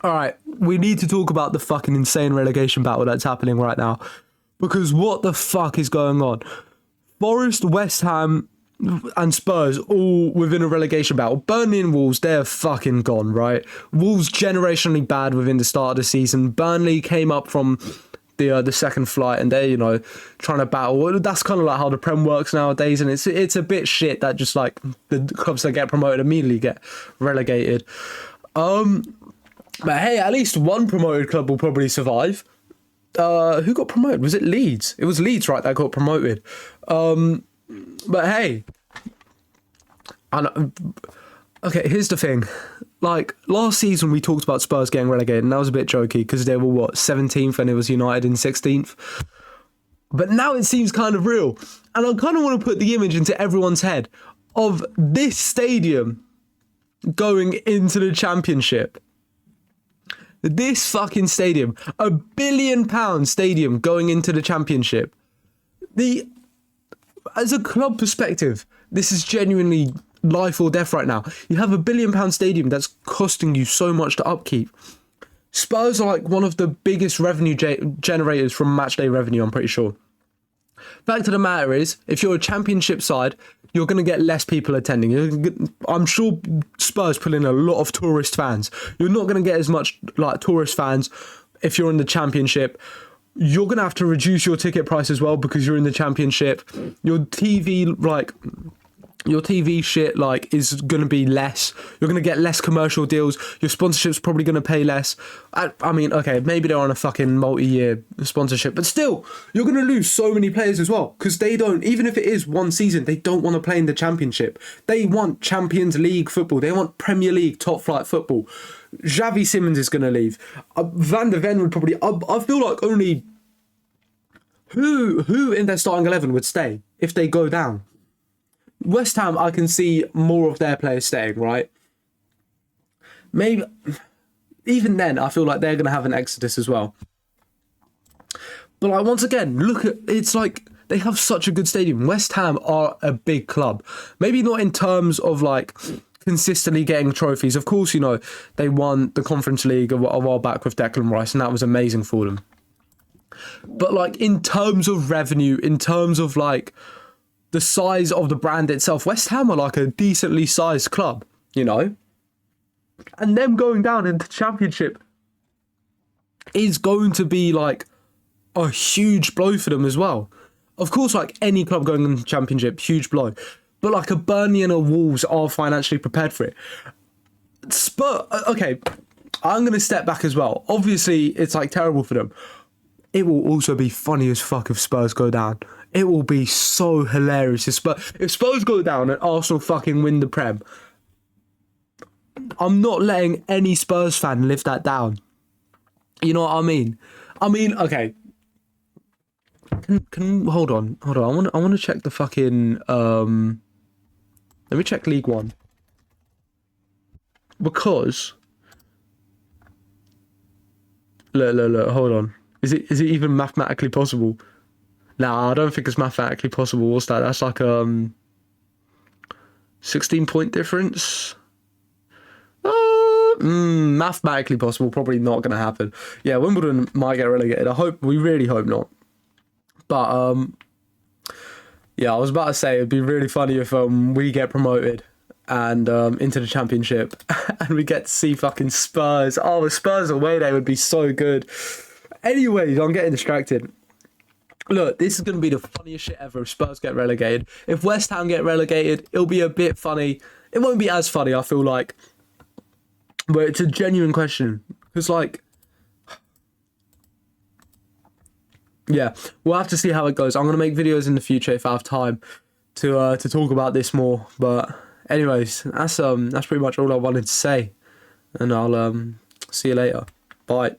All right, we need to talk about the fucking insane relegation battle that's happening right now. Because what the fuck is going on? Forest, West Ham, and Spurs all within a relegation battle. Burnley and Wolves, they're fucking gone, right? Wolves generationally bad within the start of the season. Burnley came up from the second flight and they're, trying to battle. That's kind of like how the Prem works nowadays, and it's a bit shit that just like the clubs that get promoted immediately get relegated. But hey, at least one promoted club will probably survive. Who got promoted? Was it Leeds? It was Leeds, right, that got promoted. But hey, okay, here's the thing. Like, last season we talked about Spurs getting relegated, and that was a bit jokey because they were, 17th, and it was United in 16th. But now it seems kind of real. And I kind of want to put the image into everyone's head of this stadium going into the Championship. This fucking stadium, £1 billion stadium going into the Championship. As a club perspective, this is genuinely life or death right now. You have £1 billion stadium that's costing you so much to upkeep. Spurs are like one of the biggest revenue generators from matchday revenue, I'm pretty sure. Fact of the matter is, if you're a Championship side, you're going to get less people attending. I'm sure Spurs pull in a lot of tourist fans. You're not going to get as much like tourist fans if you're in the Championship. You're going to have to reduce your ticket price as well because you're in the Championship. Your TV shit is going to be less. You're going to get less commercial deals. Your sponsorship's probably going to pay less. I mean, okay, maybe they're on a fucking multi-year sponsorship, but still, you're going to lose so many players as well because they don't, even if it is one season, they don't want to play in the Championship. They want Champions League football. They want Premier League top flight football. Xavi Simons is going to leave. Van der Ven would probably, I feel like only who in their starting 11 would stay if they go down? West Ham, I can see more of their players staying, right? Maybe, even then, I feel like they're going to have an exodus as well. But once again, look at, it's like, they have such a good stadium. West Ham are a big club. Maybe not in terms of consistently getting trophies. Of course, they won the Conference League a while back with Declan Rice, and that was amazing for them. But in terms of revenue, in terms of the size of the brand itself, West Ham are a decently sized club, and them going down into Championship is going to be a huge blow for them as well. Of course, any club going into Championship, huge blow, but a Burnley and a Wolves are financially prepared for it. Okay, I'm going to step back as well. Obviously, it's terrible for them. It will also be funny as fuck if Spurs go down. It will be so hilarious if Spurs go down and Arsenal fucking win the Prem. I'm not letting any Spurs fan live that down. You know what I mean? Okay. Can hold on. I want to check the fucking let me check League One. Because look, hold on. Is it even mathematically possible? Nah, I don't think it's mathematically possible. What's that? That's 16-point difference. Mathematically possible, probably not going to happen. Yeah, Wimbledon might get relegated. We really hope not. But yeah, I was about to say it'd be really funny if we get promoted and into the Championship and we get to see fucking Spurs. Oh, the Spurs away day would be so good. Anyways, I'm getting distracted. Look, this is going to be the funniest shit ever if Spurs get relegated. If West Ham get relegated, it'll be a bit funny. It won't be as funny, I feel like. But it's a genuine question. Because, yeah, we'll have to see how it goes. I'm going to make videos in the future if I have time to talk about this more. But anyways, that's pretty much all I wanted to say. And I'll see you later. Bye.